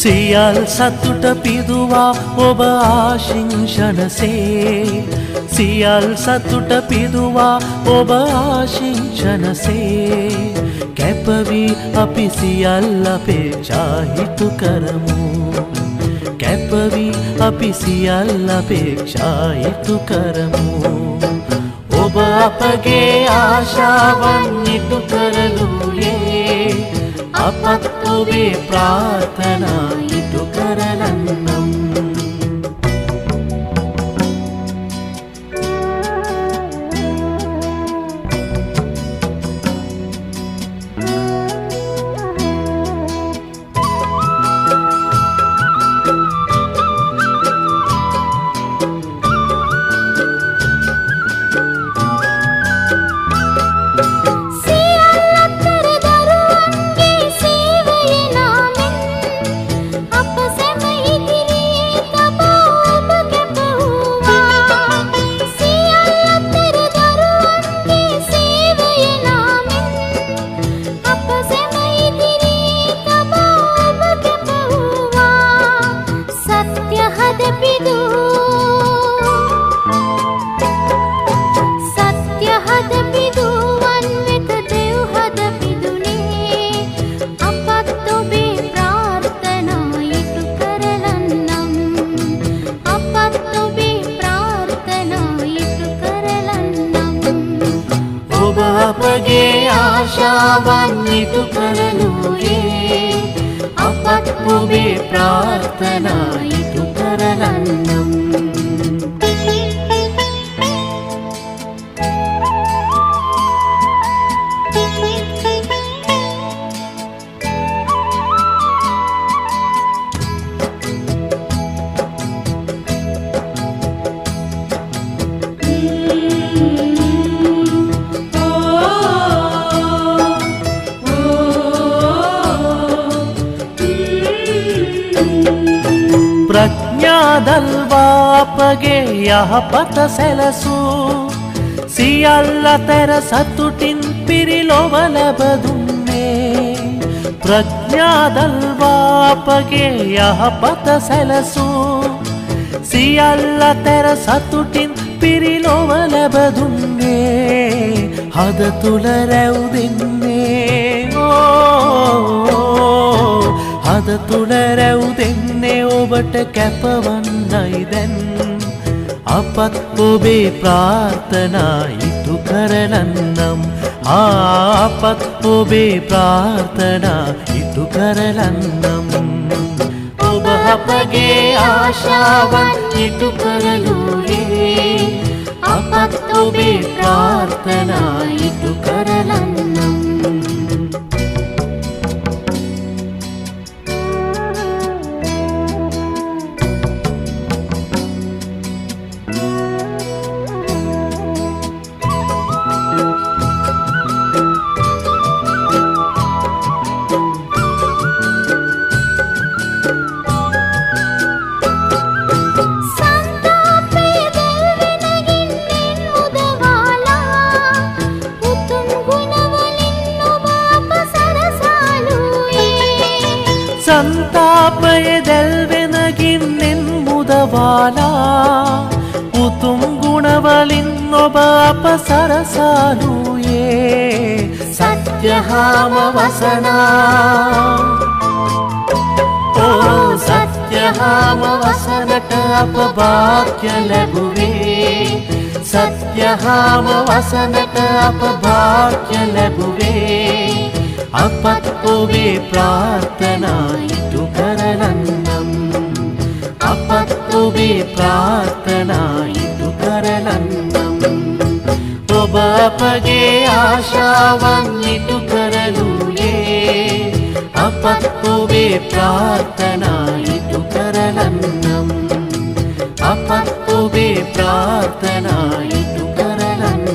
සියල් සතුට පිදුවා ඔබ ආශිංසනසේ සියල් සතුට පිදුවා ඔබ ආශිංසනසේ කැපවි අපි සියල් අපේක්ෂා හිතු කරමු කැපවි අපි සියල් අපේක්ෂා හිතු කරමු ඔබ අපගේ ආශාවන් ඉටු කරලුයේ අපත් ඔබේ ප්‍රාර්ථනා ඉටු කරලන්නම් අපගේ ආශාවන් ඉටු කරලුයේ අපත් ඔබේ ප්‍රාර්ථනා ඉටු කරලන්නම් ප්‍රඥාදල්වා අපගේ යහපත සැලසූ සියල්ල අතර සතුටින් පිරිලොව ලැබ දුන්නේ ප්‍රඥාදල්වා අපගේ යහපත සැලසූ සියල්ල අතර සතුටින් පිරිලොව ලැබ දුන්නේ හද තුල රැවුදෙන්නේ හද තුල රැවුදෙන්නේ ඔබට කැපවන්නයි දැන් අපත් ඔබේ ප්‍රාර්ථනා ඉටු කරලන්නම් අපත් ඔබේ ප්‍රාර්ථනා ඉටු කරලන්නම් ඔබ අපගේ ආශාවන් ඉටු කරලුයේ අපත් ඔබේ ප්‍රාර්ථනා ඉටු කරලන්නම් संतापय दल्वेन गिन्नेन मुदवाला उतुम गुणवलिन ඔබ අප සරසාලුයේ සත්‍යහාම වසනා සත්‍යහාම වසනට අප භාග්‍ය ලැබුවේ සත්‍යහාම වසනට අප භාග්‍ය ලැබුවේ අපත් ඔබේ ප්‍රාර්ථනා ඉටු කරලන්නම් අපත් ඔබේ ප්‍රාර්ථනා ඉටු කරලන්නම් ඔබ අපගේ ආශාවන් ඉටු කරලුයේ අපත් ඔබේ ප්‍රාර්ථනා ඉටු කරලන්නම් අපත් ඔබේ ප්‍රාර්ථනා ඉටු කරලන්නම්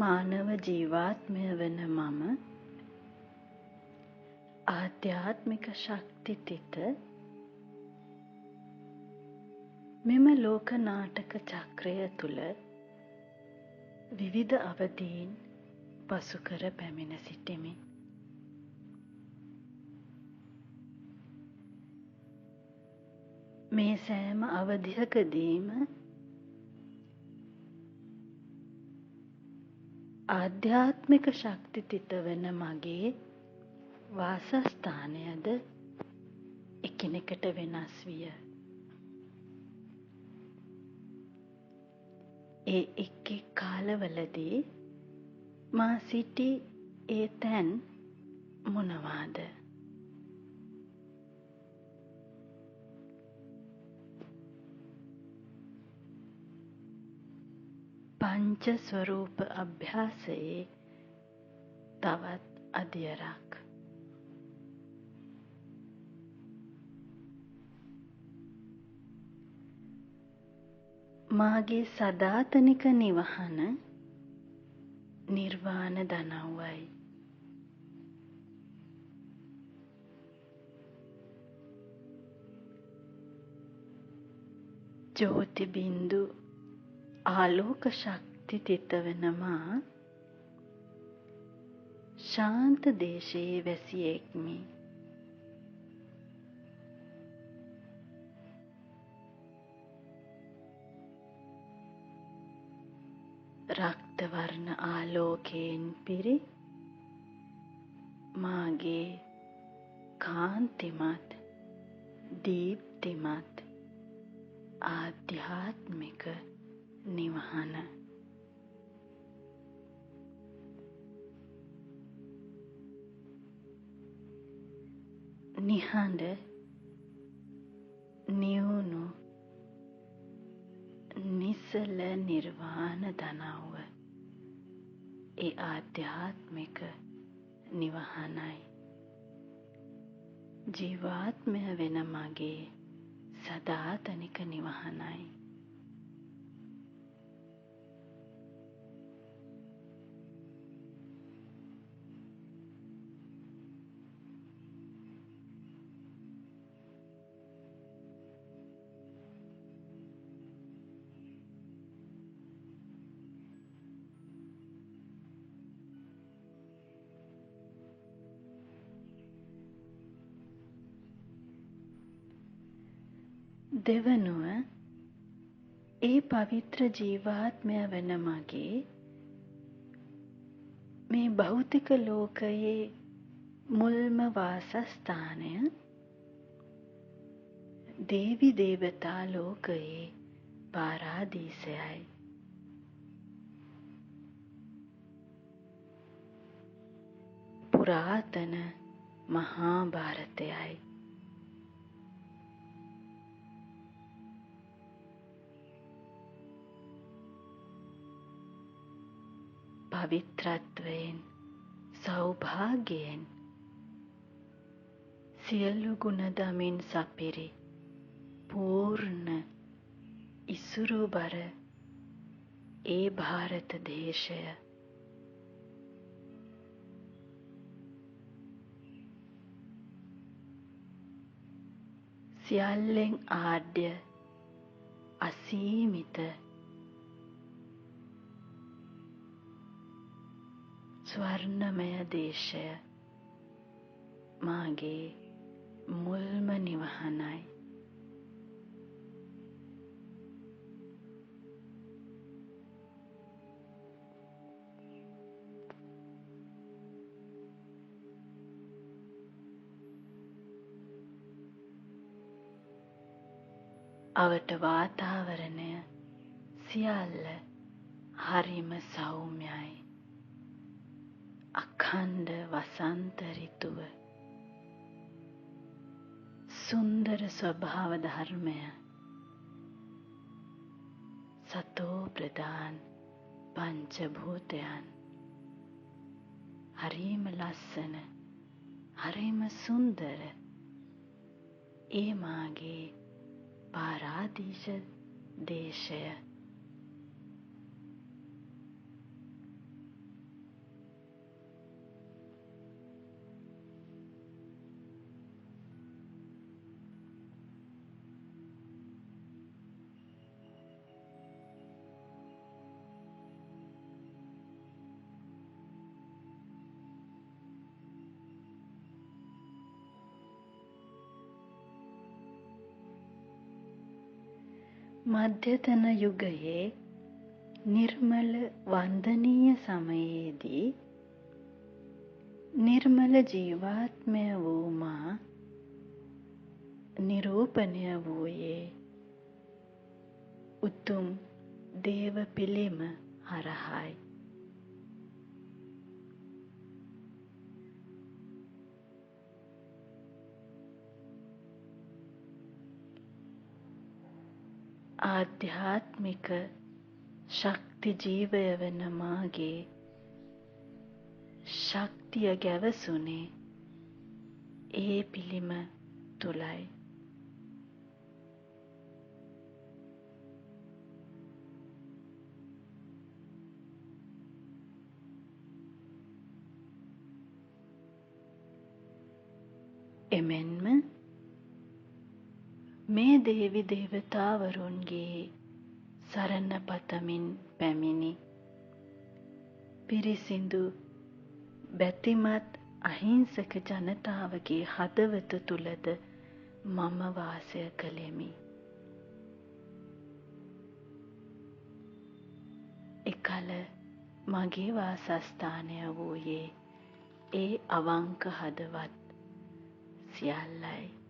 මානව ජීවාත්මය වන මම ආධ්‍යාත්මික ශක්ති තිත මෙම ලෝක නාටක චක්‍රය තුළ විවිධ අවදීන් පසු කර පැමිණ සිටිමි. මේ සෑම අවධියකදීම ආධ්‍යාත්මික ශක්ති තිත වන මගේ වාසස්ථානයද එකිනෙකට වෙනස් විය. ඒ එක් එක් කාලවලදී මා සිටි ඒ තැන් මොනවාද? පංච ස්වරූප අභ්‍යාසයේ තවත් අදියරක්. මාගේ සදාතනික නිවහන නිර්වාණ දනව්වයි. ජෝති බින්දු ආලෝක ශක්ති තිත වන මා ශාන්ත දේශයේ වැසියෙක්මි. රක්ත වර්ණ ආලෝකයෙන් පිරි මාගේ කාන්තිමත් දීප්තිමත් ආධ්‍යාත්මික නිවහන. නිහඬ නිවුණු නිසල නිර්වාණ දනව්ව ඒ ආධ්‍යාත්මික නිවහනයි. ජීවාත්මය වෙන මගේ සදාතනික නිවහනයි. දෙවනුව ඒ පවිත්‍ර ජීවාත්මය වන මගේ මේ භෞතික ලෝකයේ මුල්ම වාසස්ථානය දේවි දේවතා ලෝකයේ පාරාදීසයයි. පුරාතන මහා භාරතයයි. පවිත්‍රත්වයෙන් සෞභාග්‍යයෙන් සියලු ගුණදමින් සපිරි පූර්ණ ඉසුරුබර ඒ භාරත දේශය සියල්ලෙන් ආඩ්‍ය අසීමිත ස්වර්ණමය දේශය මාගේ මුල්ම නිවහනයි. අවට වාතාවරණය සියල්ල හරිම සෞම්‍යයි. අඛණ්ඩ වසන්ත ඍතුව සුන්දර ස්වභාව ධර්මය සතෝ ප්‍රදාන් පංච භූතයන් හරිම ලස්සන හරිම සුන්දර ඒ මාගේ පාරාදීශ දේශය. මධ්‍යතන යුගයේ නිර්මල වන්දනීය සමයේදී නිර්මල ජීවාත්මය වූ මා නිරූපණය වූයේ උතුම් දේව පිළිම හරහායි. ආධ්‍යාත්මික ශක්ති ජීවය වන මාගේ ශක්තිය ගැවසුනේ ඒ පිළිම තුලයි. එමෙන්ම මේ දේවි දේවතාවරුන්ගේ සරණ පතමින් පැමිණි පිරිසිදු බැතිමත් අහිංසක ජනතාවගේ හදවත තුලද මම වාසය කළෙමි. එකල මගේ වාසස්ථානය වූයේ ඒ අවංක හදවත් සියල්ලයි.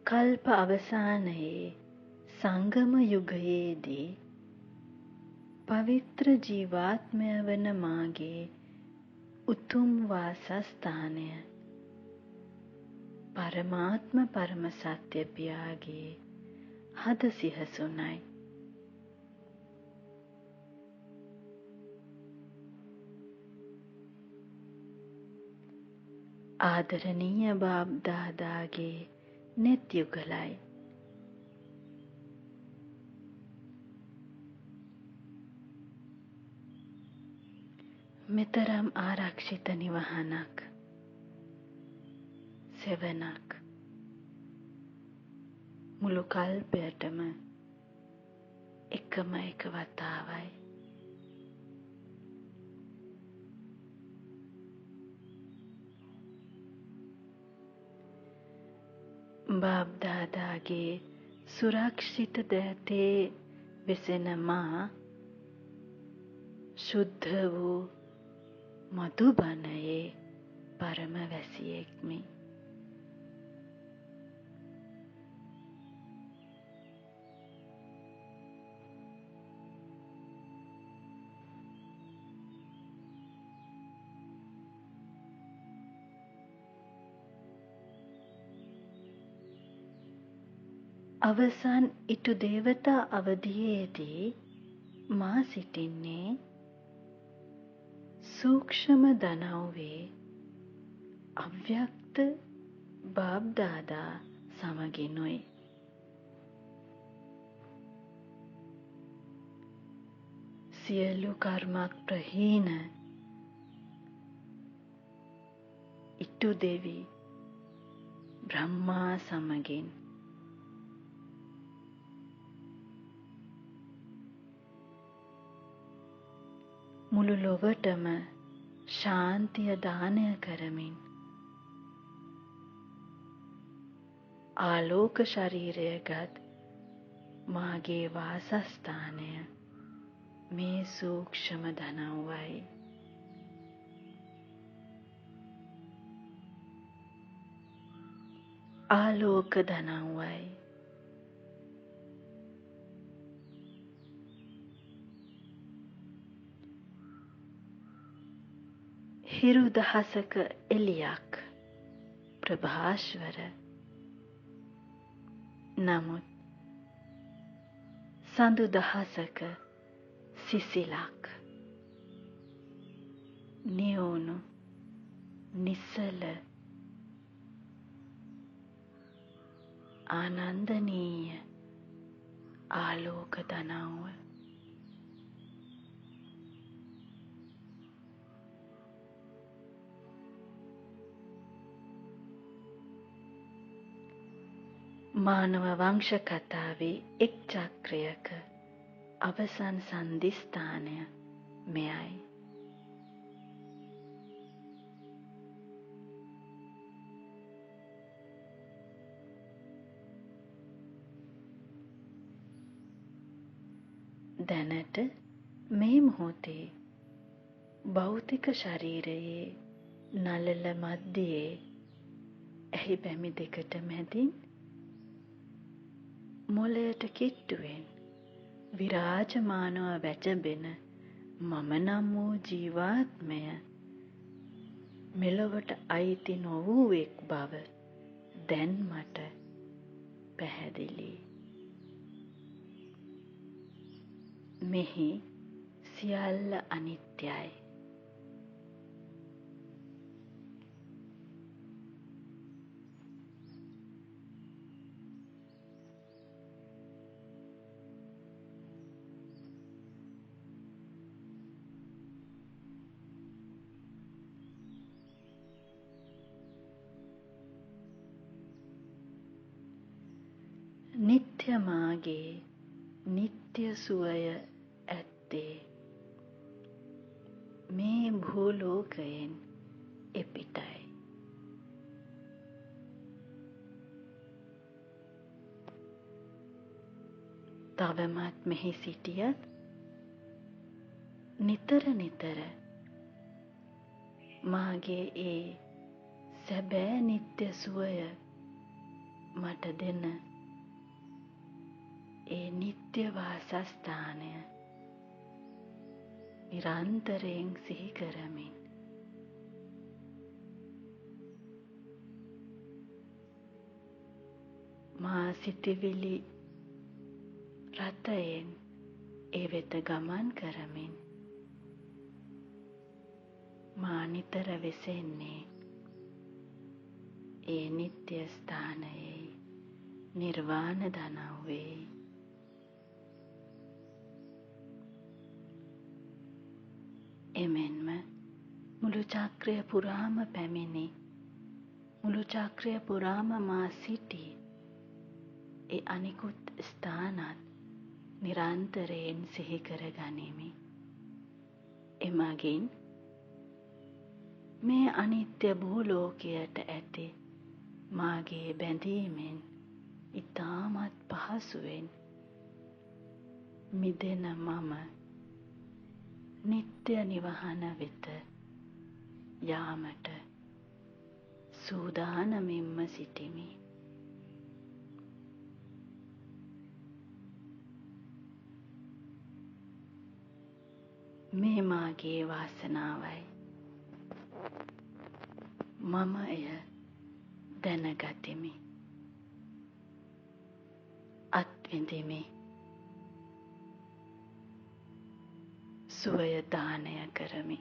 කල්ප අවසානයේ සංගම යුගයේදී පවිත්‍ර ජීවාත්මය වන මාගේ උතුම් වාසස්ථානය පරමාත්ම පරම සත්‍ය පියාගේ හද සිහසුනයි. ආදරණීය බාබ් දාදාගේ නෙත් යුගලයි. මෙතරම් ආරක්ෂිත නිවහනක්, සෙවණක් මුළු කල්පයටම එකම එක වතාවයි. බාබ් දාදාගේ සුරක්ෂිත දෑතේ වෙසෙන මා ශුද්ධ වූ මధుබනයේ පරම වැසියෙක්මි. අවසන් ඉටු දේවතා අවධියේදී මා සිටින්නේ සූක්ෂම දනව්වේ අව්‍යක්ත බාබ් දාදා සමගිනුයි. සියලු කර්මක් ප්‍රහීන ඉටු දෙවි බ්‍රහ්මා සමගින් මුළු ලොවටම ශාන්තිය දානය කරමින් ආලෝක ශරීරයගත් මාගේ වාසස්ථානය මේ සූක්ෂම දනව්වයි. ආලෝක දනව්වයි. හිරු දහසක එළියක් ප්‍රභාස්වර. නමුත් සඳු දහසක සිසිලක් නියුණු නිසල ආනන්දනීය ආලෝක දනව්ව මානව වංශ කතාවේ එක් චක්‍රයක අවසන් සන්ධිස්ථානය මෙයයි. දැනට මේ මොහොතේ භෞතික ශරීරයේ නළල මැද්දේ ඇහි බැමි දෙකට මැදින් මොළයට කිට්ටුවෙන් විරාජමානව වැජඹෙන මම නම් වූ ජීවාත්මය මෙලොවට අයිති නොවූ එක් බව දැන් මට පැහැදිලි. මෙහි සියල්ල අනිත්‍යයි. නිත්‍ය මාගේ නිත්‍ය සුවය ඇත්තේ මේ භූලෝකයෙන් එපිටයි. තවමත් මෙහි සිටියත් නිතර නිතර මාගේ ඒ සැබෑ නිත්‍ය සුවය මට දෙන ඒ නිත්‍ය වාසස්ථානය නිරන්තරයෙන් සිහි කරමින් මා සිටිවිලි රථයෙන් ඒ වෙත ගමන් කරමින් මා නිතර වෙසෙන්නේ ඒ නිත්‍ය ස්ථානයේ නිර්වාණ දනව්වේ. එමෙන්ම මුළු චක්‍රය පුරාම පැමිණි මුළු චක්‍රය පුරාම මා සිටි ඒ අනිකුත් ස්ථානත් නිරන්තරයෙන් සිහි කර ගනිමි. එමගින් මේ අනිත්‍ය භූලෝකයට ඇති මාගේ බැඳීමෙන් ඉතාමත් පහසුවෙන් මිදෙන මම නිත්‍ය නිවහන වෙත යාමට සූදානමින්ම සිටිමි. මේ මාගේ වාසනාවයි. මම එය දැනගතිමි. අත්විඳිමි. සුවය දානය කරමි.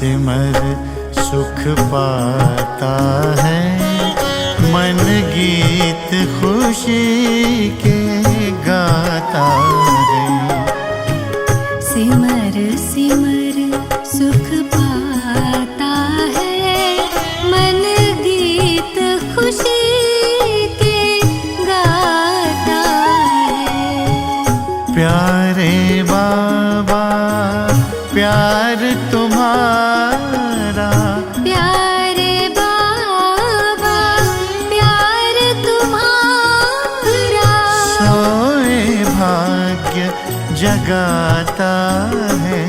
सिमर सुख पाता है, मन गीत खुशी के गाता है। सिमर सिमर सुख पाता है, मन गीत खुशी के गाता है। प्यारे बाबा प्यार तुम्हारा, प्यारे बाबा प्यार तुम्हारा, सोए भाग्य जगाता है।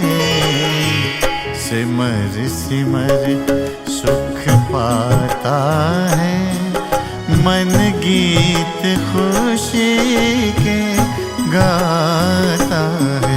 सिमर सिमर सुख पाता है, मन गीत खुशी के गाता है।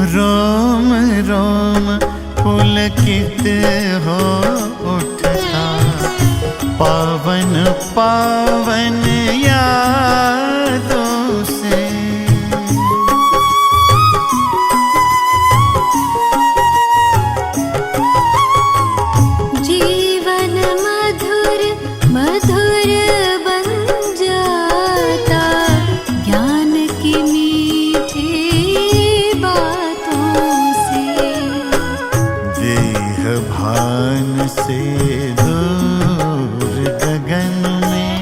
रोम रोम पुलकित हो उठता, पावन पावन यादों से। जीवन मधुर मधुर बन जाता, ज्ञान की मीठी बातों से। देह भान से दूर गगन में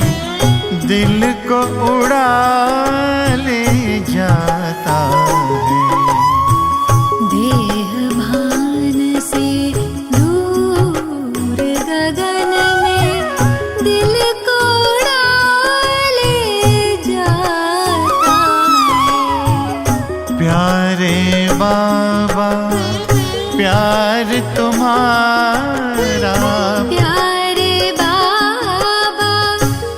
दिल को उड़ा ले जाता है। देह भान से दूर गगन में दिल को उड़ा ले जाता है। प्यारे बाबा प्यार तुम्हारा, प्यारे बाबा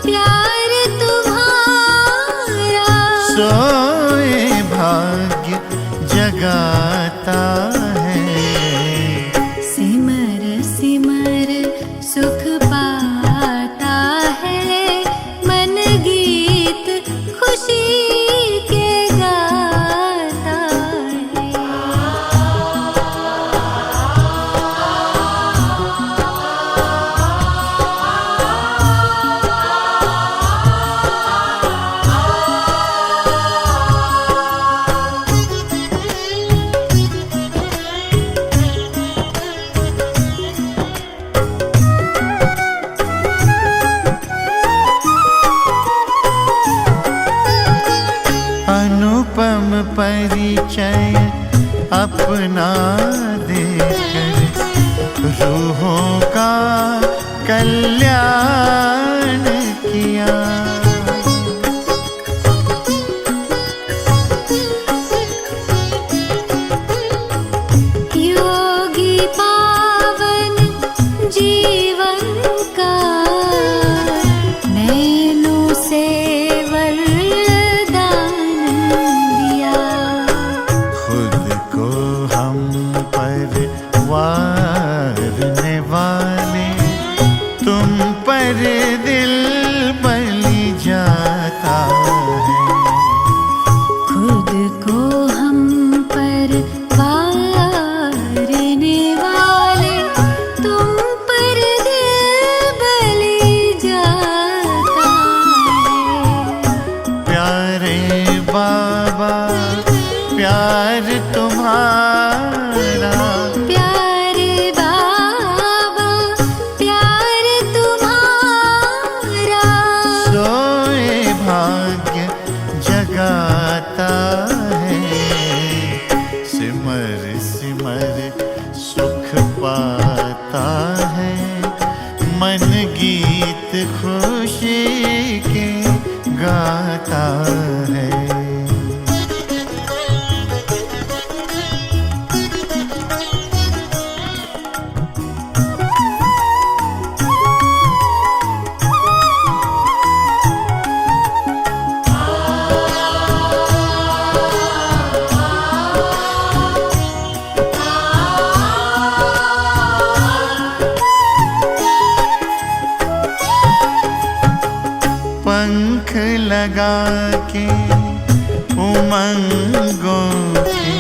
प्यार तुम्हारा, सोए भाग्य जगाता है। सिमर सिमर सुख पाता है, मन गीत खुशी के गाता है। अनुपम परिचय अपना देकर, रूहों का कल्याण किया। योगी पावन जीवन का, नैनों से वरदान दिया। खुद को हम पर वारने वाले, तुम पर दिल बलि जाता है। खुद को हम पर वारने वाले, तुम पर दिल बलि जाता है। प्यारे बाबा प्यार तुम्हारा, प्यारे पाता है, मन गीत खुशी के गाता है। पंख लगा के उमंगों के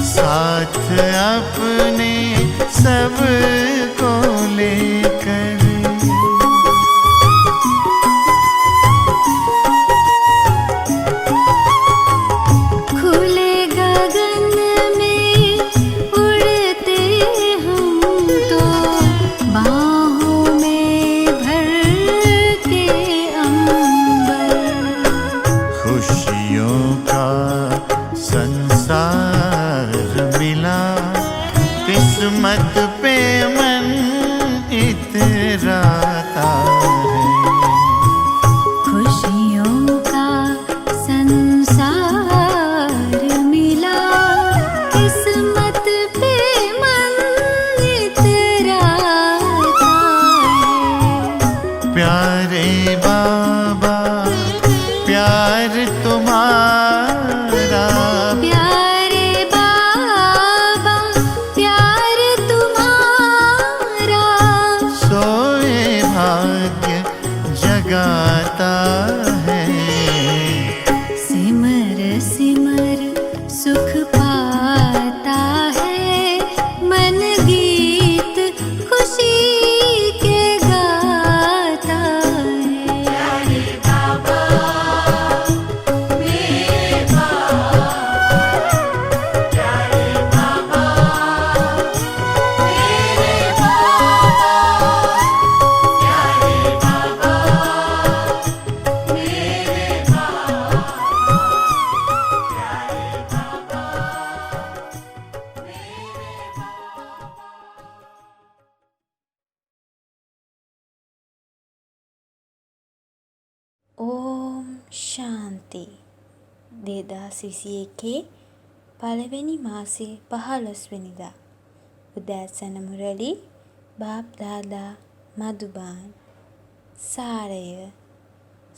साथ अपने सबको लेकर, खुले गगन में उड़ते हम तो बाहों में भर के अंबर, खुशियों का संसार मिला, किस्मत पे मन इतराता है। खुशियों का संसार मिला, किस्मत पे मन इतराता है। प्यारे बाबा प्यार तुम्हारा, प्यारे बाबा प्यार तुम्हारा, सोए भाग्य जगाता है। सिमर सिमर सुख पाता है, मन गीत खुशी के गाता है। प्यारे बाबा मेरे बाबा, प्यारे बाबा मेरे बाबा, प्यारे बाबा मेरे बाबा, प्यारे बाबा मेरे बाबा। ඕම් ශාන්ති 2021 පළවෙනි මාසේ 15 වෙනිදා උදෑසන මුරලි බාප්දාදා මදුබාන් සාරය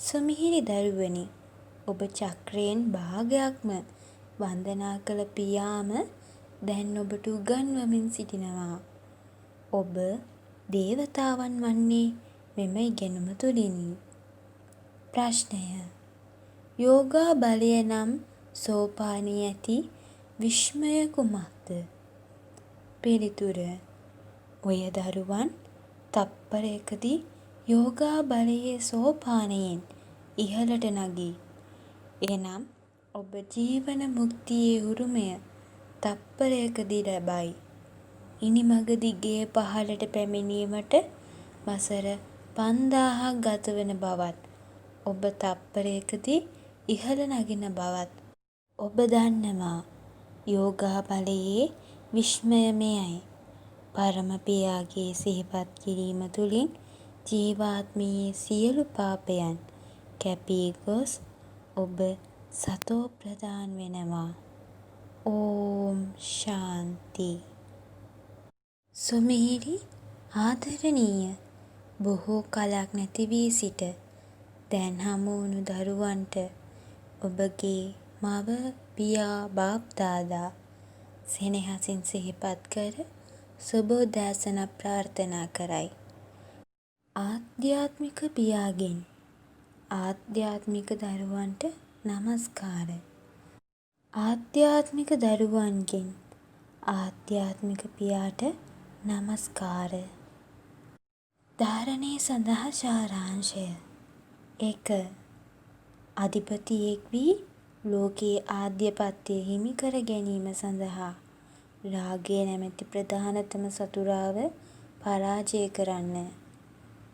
සුමිහිරි දරුවනි, ඔබ චක්‍රයෙන් භාගයක්ම වන්දනා කළ පියාම දැන් ඔබට උගන්වමින් සිටිනවා. ඔබ දේවතාවන් වන්නේ මෙම ඉගෙනුම තුලිනි. ප්‍රශ්නය: යෝගා බලය නම් සෝපානයේ ඇති විස්මය කුමක්ද? පිළිතුර: ඔය දරුවන් තප්පරයකදී යෝගා බලයේ සෝපානයෙන් ඉහළට නගී. එනම් ඔබ ජීවන මුක්තියේ උරුමය තප්පරයකදී ලබයි. ඉනිමග දිගේ පහළට පැමිණීමට වසර 5000ක් ගතවන බවත්, ඔබ තප්පරයකදී ඉහළ නගින බවත් ඔබ දන්නවා. යෝගා බලයේ විස්මය මෙයයි. පරම පියාගේ සිහිපත් කිරීම තුළින් ජීවාත්මයේ සියලු පාපයන් කැපී ගොස් ඔබ සතෝ ප්‍රදාන් වෙනවා. ඕම් ශාන්ති. සුමිහිරි ආදරණීය, බොහෝ කලක් නැති වී සිට දැන් හමු වුණු දරුවන්ට ඔබගේ මව, පියා, බාප්දාදා සෙනෙහසින් සිහිපත් කර සුබෝදෑසන ප්‍රාර්ථනා කරයි. ආධ්‍යාත්මික පියාගෙන් ආධ්‍යාත්මික දරුවන්ට නමස්කාර. ආධ්‍යාත්මික දරුවන්ගෙන් ආධ්‍යාත්මික පියාට නමස්කාර. ධාරණය සඳහා සාරාංශය. 1. අධිපතියෙක් වී ලෝකයේ ආධ්‍යපත්‍ය හිමි කර ගැනීම සඳහා රාගය නැමැති ප්‍රධානතම සතුරාව පරාජය කරන්න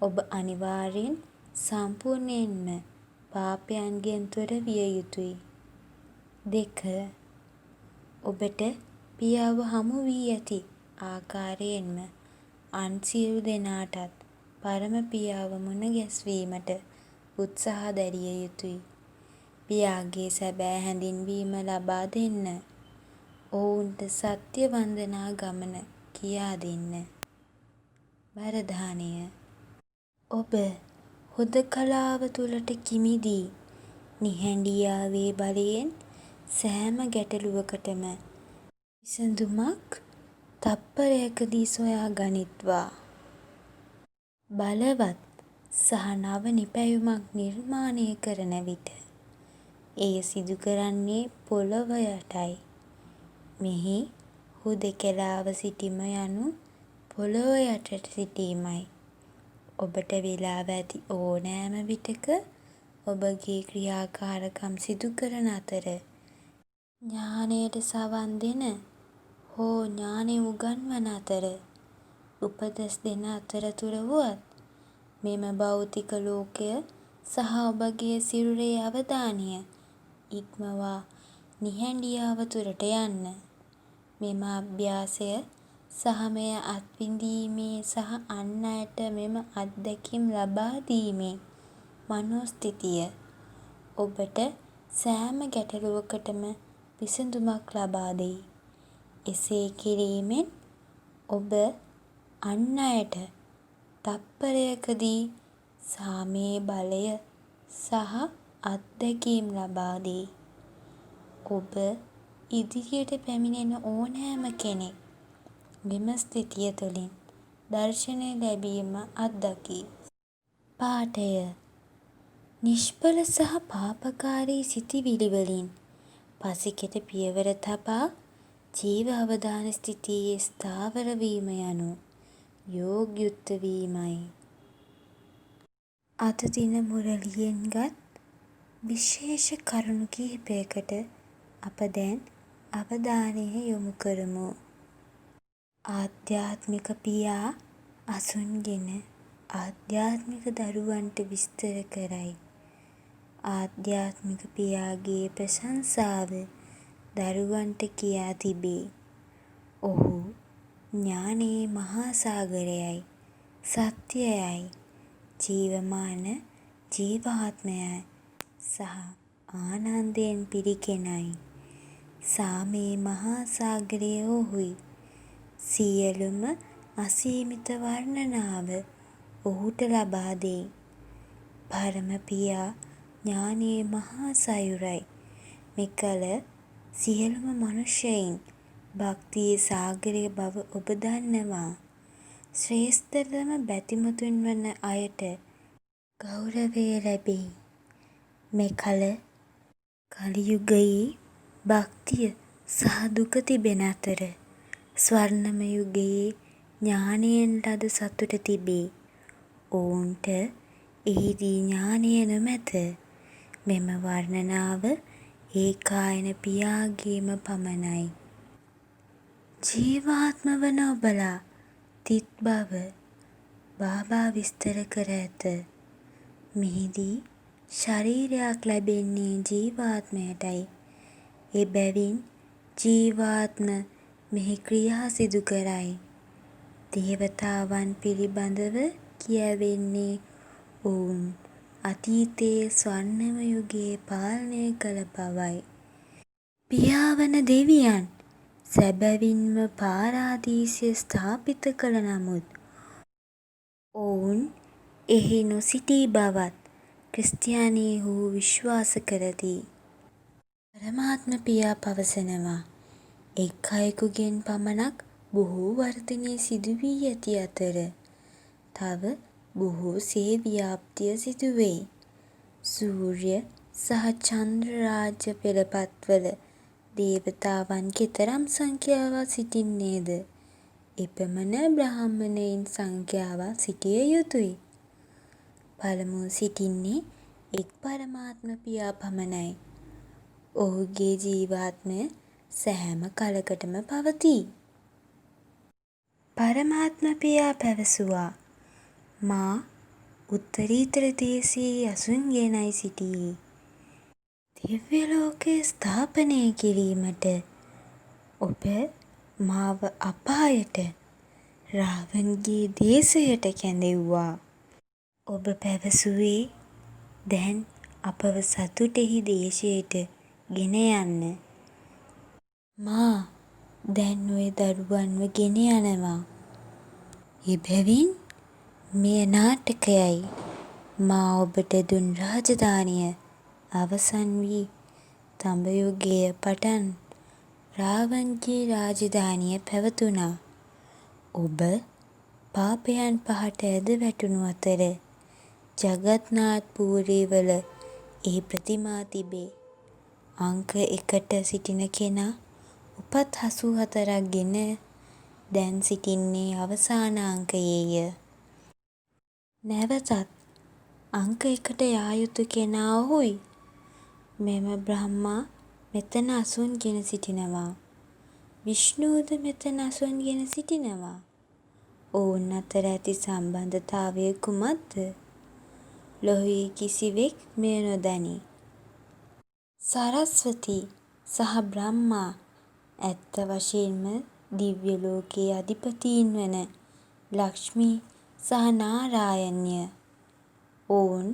ඔබ අනිවාර්යෙන් සම්පූර්ණයෙන්ම පාපයන්ගෙන් තොර විය යුතුයි. 2. ඔබට පියාව හමු වී ඇති ආකාරයෙන්ම අන් සියලු දෙනාටත් පරම පියාව මුණ ගැස්වීමට උත්සාහ දැරිය යුතුයි. පියාගේ සැබෑ හැඳින්වීම ලබා දෙන්න. ඔවුන්ට සත්‍ය වන්දනා ගමන කියා දෙන්න. වරදානය. ඔබ හුදකලාව තුළට කිමිදී නිහැඬියාවේ බලයෙන් සෑම ගැටලුවකටම විසඳුමක් තත්පරයකදී සොයා ගනිත්වා. බලවත් සහ නව නිපැයුමක් නිර්මාණය කරන විට එය සිදු කරන්නේ පොළොව යටයි. මෙහි හුදෙකලාව සිටීම යනු පොළොව යටට සිටීමයි. ඔබට වේලාව ඇති ඕනෑම විටක ඔබගේ ක්‍රියාකාරකම් සිදු කරන අතර ඥානයට සවන් දෙන හෝ ඥානය උගන්වන අතර උපදෙස් දෙන අතරතුර වුවත් මෙම භෞතික ලෝකය සහ ඔබගේ සිරුරේ අවධානය ඉක්මවා නිහැඬියාව තුළට යන්න. මෙම අභ්‍යාසය සහ මෙය අත්විඳීමේ සහ අන් අයට මෙම අත්දැකීම් ලබා දීමේ මනෝස්ථිතිය ඔබට සෑම ගැටලුවකටම විසඳුමක් ලබා දෙයි. එසේ කිරීමෙන් ඔබ අන් අයට තත්පරයකදී සාමයේ බලය සහ අත්දැකීම් ලබා දෙයි. ඔබ ඉදිරියට පැමිණෙන ඕනෑම කෙනෙක් මෙම ස්ථිතිය තුළින් දර්ශනය ලැබීම අත්දකී. පාඨය. නිෂ්ඵල සහ පාපකාරී සිතිවිලි වලින් පසෙකට පියවර තබා ජීව අවධාන ස්ථිතියේ ස්ථාවර වීම යනු යෝග්‍යුක්ත වීමයි. අද දින මුරලියෙන් ගත් විශේෂ කරුණු කිහිපයකට අප දැන් අවධානය යොමු කරමු. ආධ්‍යාත්මික පියා අසුන්ගෙන ආධ්‍යාත්මික දරුවන්ට විස්තර කරයි. ආධ්‍යාත්මික පියාගේ ප්‍රශංසාව දරුවන්ට කියා තිබේ. ඔහු ඥානයේ මහා සාගරයයි, සත්‍යයයි, ජීවමාන ජීවාත්මයයි සහ ආනන්දයෙන් පිරිකෙනයි. සාමයේ මහා සාගරය ඔහුයි. සියලුම අසීමිත වර්ණනාව ඔහුට ලබා දෙයි. පරම පියා ඥානයේ මහා සයුරයි. මෙකල සියලුම මනුෂ්‍යයින් භක්තියේ සාගරය බව ඔබ දන්නවා. ශ්‍රේෂ්ඨතම බැතිමතුන් වන අයට ගෞරවය ලැබෙයි. මෙකල කලියුගයේ භක්තිය සහ දුක තිබෙන අතර ස්වර්ණම යුගයේ ඥානයෙන් ලද සතුට තිබේ. ඔවුන්ට එහිදී ඥානය නොමැත. මෙම වර්ණනාව ඒකායන පියාගේම පමණයි. ජීවාත්ම වන ඔබලා තිත් බව බාබා විස්තර කර ඇත. මෙහිදී ශරීරයක් ලැබෙන්නේ ජීවාත්මයටයි. එබැවින් ජීවාත්ම මෙහි ක්‍රියා සිදු කරයි. දේවතාවන් පිළිබඳව කියැවෙන්නේ ඔවුන් අතීතයේ ස්වර්ණම යුගයේ පාලනය කළ බවයි. පියාවන දෙවියන් සැබවින්ම පාරාදීසය ස්ථාපිත කළ නමුත් ඔවුන් එහි නොසිටි බවත් ක්‍රිස්තියානිහු විශ්වාස කරති. පරමාත්ම පියා පවසනවා එක් අයෙකුගෙන් පමණක් බොහෝ වර්ධනය සිදු වී ඇති අතර තව බොහෝසේ ව්‍යාප්තිය සිදුවෙයි. සූර්ය සහ චන්ද්‍ර රාජ්‍ය පෙළපත්වල දේවතාවන් කෙතරම් සංඛ්‍යාවක් සිටින්නේද? එපමණ බ්‍රාහ්මණයින් සංඛ්‍යාවක් සිටිය යුතුයි. පළමුව සිටින්නේ එක් පරමාත්ම පියා පමණයි. ඔහුගේ ජීවාත්මය සෑම කලකටම පවතී. පරමාත්ම පියා පැවසුවා මා උත්තරීතර දේශයේ අසුන්ගෙනයි සිටියේ. දිව්‍ය ලෝකය ස්ථාපනය කිරීමට ඔබ මාව අපායට රාවන්ගේ දේශයට කැඳෙව්වා. ඔබ පැවසුවේ දැන් අපව සතුටෙහි දේශයට ගෙන යන්න. මා දැන් ඔය දරුවන්ව ගෙන යනවා. එබැවින් මෙය නාටකයයි. මා ඔබට දුන් රාජධානිය අවසන් වී තඹ යුගයේ පටන් රාවන්ගේ රාජධානිය පැවතුණා. ඔබ පාපයන් පහට ඇද වැටුණු අතර ජගත්නාථ පුරේවල ඒ ප්‍රතිමා තිබේ. අංක 1ට සිටින කෙනා උපත් 84ක් ගෙන දැන් සිටින්නේ අවසාන අංකයේය. නැවතත් අංක 1ට යා යුතු කෙනා ඔහුයි. මෙම බ්‍රහ්මා මෙතන අසුන්ගෙන සිටිනවා. විෂ්ණුද මෙතන අසුන්ගෙන සිටිනවා. ඔවුන් අතර ඇති සම්බන්ධතාවය කුමක්ද? ලොවේ කිසිවෙක් මෙය නොදනී. සරස්වති සහ බ්‍රහ්මා ඇත්ත වශයෙන්ම දිව්‍ය ලෝකයේ අධිපතීන් වන ලක්ෂ්මී සහ නාරායන්ය. ඔවුන්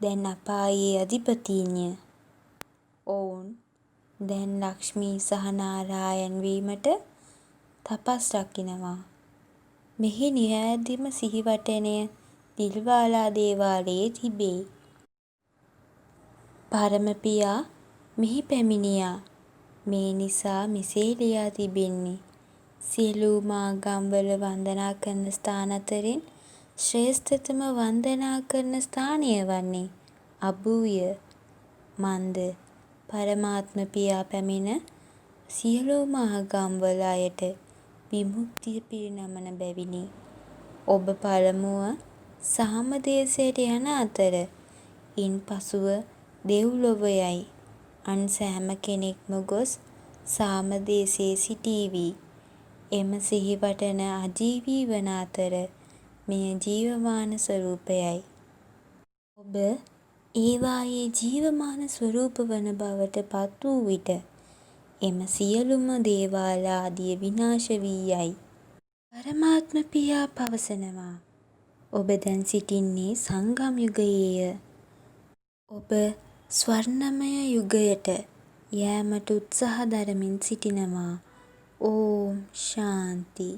දැන් අපායේ අධිපතීන්ය. ඔවුන් දැන් ලක්ෂ්මී සහ නාරායන් වීමට තපස් රකිනවා. මෙහි නිවැරදිම සිහිවටනය දිල්වාලා දේවාලයේ තිබේ. පරමපියා මෙහි පැමිණියා. මේ නිසා මෙසේ ලියා තිබෙන්නේ. සියලුම ආගම්වල වන්දනා කරන ස්ථාන අතරින් ශ්‍රේෂ්ඨතම වන්දනා කරන ස්ථානය වන්නේ අභූය. මන්ද පරමාත්ම පියා පැමිණ සියලුම ආගම්වල අයට විමුක්තිය පිරිනමන බැවිනි. ඔබ පළමුව සාමදේශයට යන අතර ඉන් පසුව දෙව්ලොව යයි. අන් සෑම කෙනෙක්ම ගොස් සාමදේශයේ සිටීවි. එම සිහිවටන අජීවී වන අතර මෙය ජීවමාන ස්වරූපයයි. ඔබ ඒවායේ ජීවමාන ස්වරූප වන බවට පත් වූ විට එම සියලුම දේවාල ආදිය විනාශ වී යයි. පරමාත්ම පියා පවසනවා. ඔබ දැන් සිටින්නේ සංගම් යුගයේය. ඔබ ස්වර්ණමය යුගයට යෑමට උත්සාහ දරමින් සිටිනවා. ඕම් ශාන්ති.